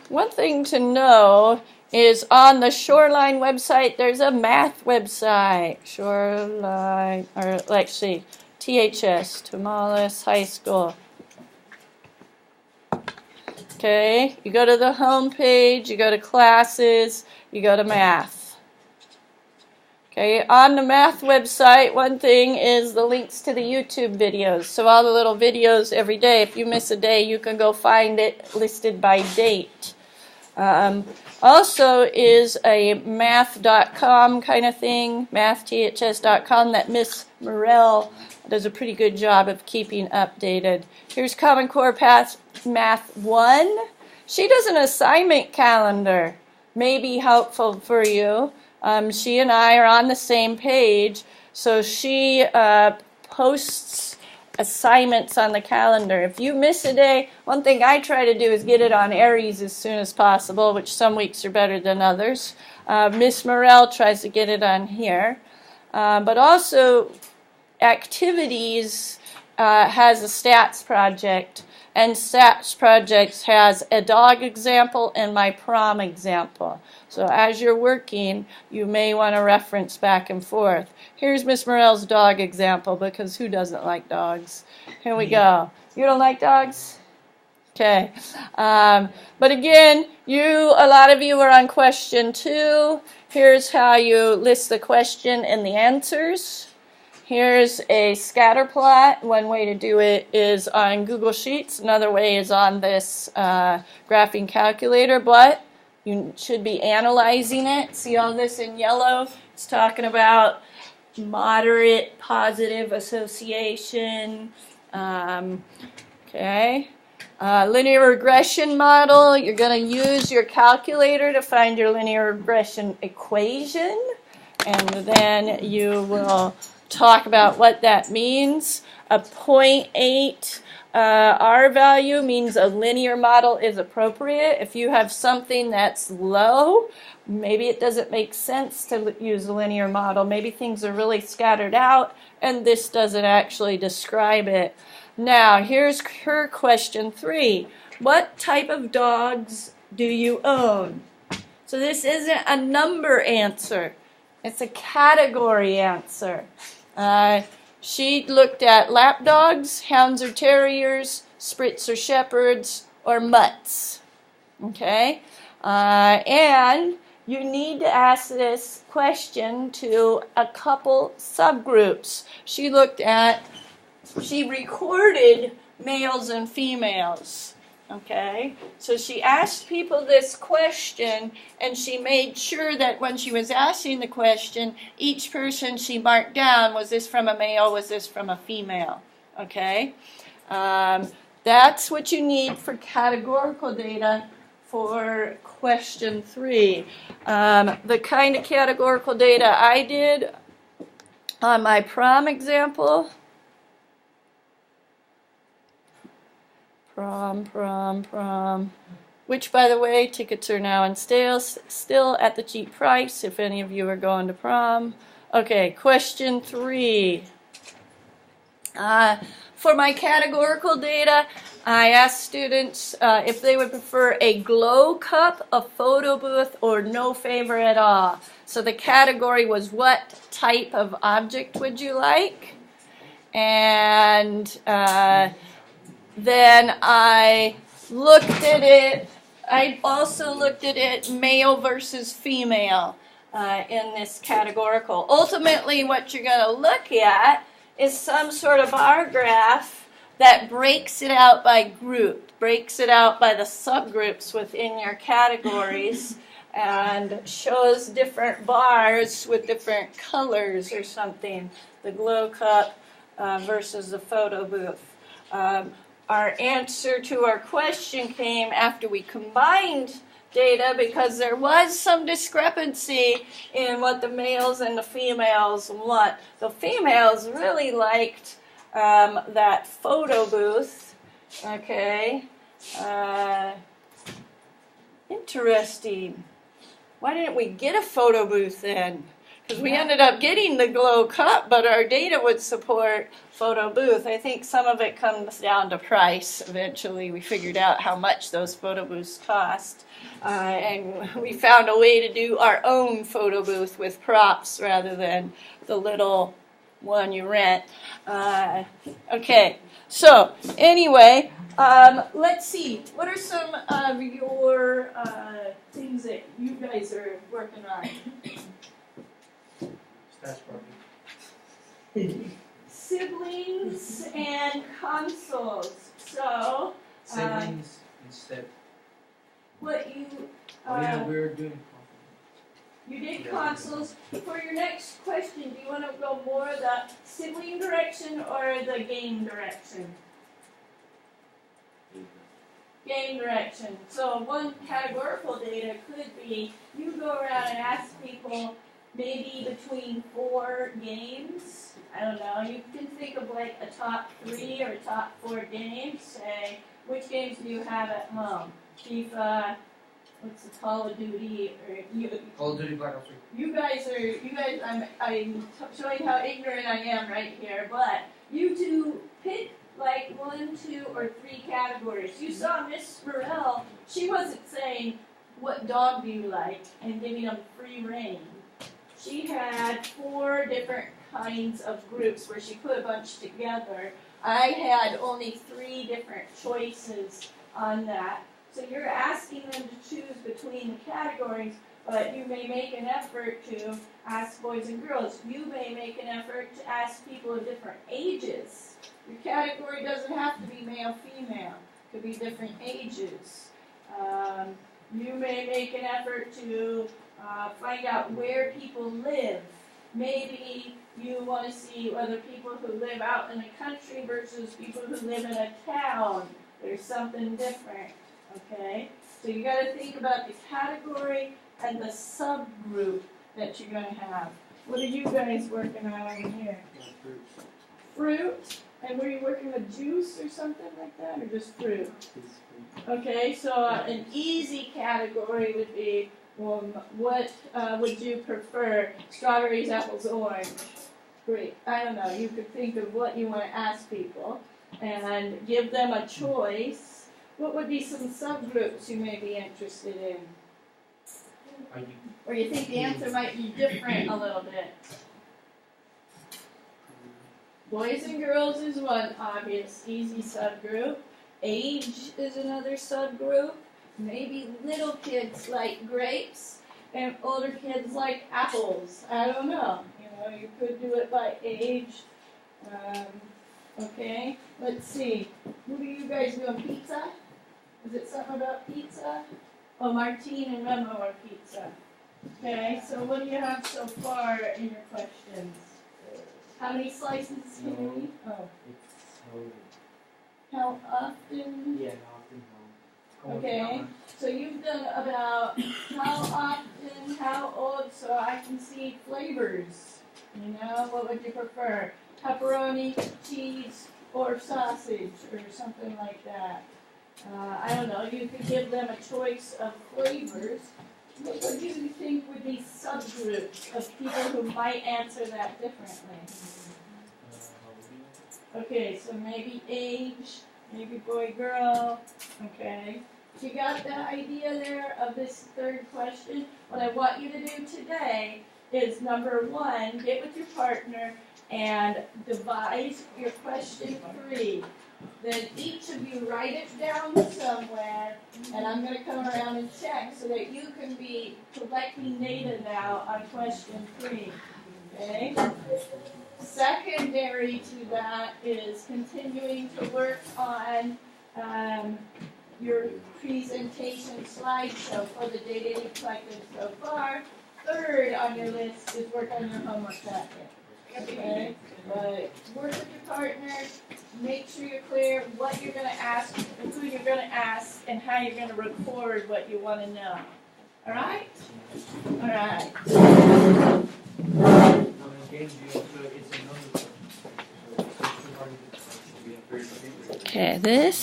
One thing to know is on the Shoreline website, there's a math website. Shoreline, or let's see, THS, Tomales High School. Okay, you go to the home page, you go to classes, you go to math. Okay, on the math website, one thing is the links to the YouTube videos. So all the little videos every day, if you miss a day, you can go find it listed by date. Also is a math.com kind of thing, mathths.com, that Miss Morell does a pretty good job of keeping updated. Here's Common Core Math 1. She does an assignment calendar, may be helpful for you. She and I are on the same page, so she posts assignments on the calendar. If you miss a day, one thing I try to do is get it on Aries as soon as possible, which some weeks are better than others. Miss Morell tries to get it on here. But also, Activities has a stats project, and stats projects has a dog example and my prom example. So as you're working, you may want to reference back and forth. Here's Miss Morell's dog example, because who doesn't like dogs? Here we go. You don't like dogs? Okay. But again, a lot of you are on question 2. Here's how you list the question and the answers. Here's a scatter plot. One way to do it is on Google Sheets. Another way is on this graphing calculator, but you should be analyzing it. See all this in yellow? It's talking about moderate positive association. Okay. Linear regression model. You're going to use your calculator to find your linear regression equation, and then you will talk about what that means. A 0.8 R value means a linear model is appropriate. If you have something that's low, maybe it doesn't make sense to use a linear model. Maybe things are really scattered out, and this doesn't actually describe it. Now, here's her question 3. What type of dogs do you own? So this isn't a number answer. It's a category answer. She looked at lap dogs, hounds or terriers, Spitz or shepherds, or mutts. Okay? And you need to ask this question to a couple subgroups. She recorded males and females. Okay, so she asked people this question, and she made sure that when she was asking the question, each person she marked down, was this from a male, was this from a female? Okay, that's what you need for categorical data for question 3. The kind of categorical data I did on my prom example, prom, which, by the way, tickets are now on sale, still at the cheap price if any of you are going to prom. Okay, question 3. For my categorical data, I asked students if they would prefer a glow cup, a photo booth, or no favor at all. So the category was, what type of object would you like? And then I looked at it. I also looked at it male versus female in this categorical. Ultimately, what you're going to look at is some sort of bar graph that breaks it out by group, breaks it out by the subgroups within your categories, and shows different bars with different colors or something. The glow cup versus the photo booth. Our answer to our question came after we combined data, because there was some discrepancy in what the males and the females want. The females really liked that photo booth. Okay. Interesting. Why didn't we get a photo booth then? Because we ended up getting the Glow Cup, but our data would support photo booth. I think some of it comes down to price. Eventually, we figured out how much those photo booths cost. And we found a way to do our own photo booth with props rather than the little one you rent. Okay, so anyway, let's see. What are some of your things that you guys are working on? Siblings and consoles. So, siblings instead. What you yeah, we were doing you did consoles. For your next question, do you want to go more the sibling direction or the game direction? Game direction. So one categorical data could be you go around and ask people maybe between 4 games. I don't know. You can think of like a top 3 or top 4 games. Say, which games do you have at home? FIFA, what's the Call of Duty, or Call of Duty Black Ops 3. You guys, I'm showing how ignorant I am right here, but you two pick like 1, 2, or 3 categories. You saw Miss Morell, she wasn't saying, what dog do you like, and giving them free reign. She had 4 different kinds of groups where she put a bunch together. I had only 3 different choices on that. So you're asking them to choose between the categories, but you may make an effort to ask boys and girls. You may make an effort to ask people of different ages. Your category doesn't have to be male, female. It could be different ages. You may make an effort to find out where people live. Maybe you want to see whether people who live out in the country versus people who live in a town. There's something different, okay? So you got to think about the category and the subgroup that you're going to have. What are you guys working on over here? Fruit? And were you working with juice or something like that, or just fruit? Okay, so an easy category would be, well, what would you prefer? Strawberries, apples, orange. Great. I don't know. You could think of what you want to ask people and give them a choice. What would be some subgroups you may be interested in? Or you think the answer might be different a little bit? Boys and girls is one obvious, easy subgroup. Age is another subgroup. Maybe little kids like grapes and older kids like apples. I don't know. You could do it by age. Okay, let's see. What are you guys doing? Pizza? Is it something about pizza? Oh, Martine and Remo are pizza. Okay, so what do you have so far in your questions? How many slices can you eat? Oh. How often? Yeah, often. Okay, so you've done about how often, how old, so I can see flavors. What would you prefer? Pepperoni, cheese, or sausage, or something like that. I don't know, you could give them a choice of flavors. What would you think would be subgroups of people who might answer that differently? Okay, so maybe age, maybe boy, girl, okay. You got the idea there of this third question? What I want you to do today is, number 1, get with your partner and devise your question 3. Then each of you write it down somewhere, and I'm going to come around and check so that you can be collecting data now on question 3. Okay? Secondary to that is continuing to work on your presentation slideshow for the data you collected so far. Third on your list is work on your homework packet. Okay? But work with your partner, make sure you're clear what you're going to ask, who you're going to ask, and how you're going to record what you want to know. All right? All right. Okay, this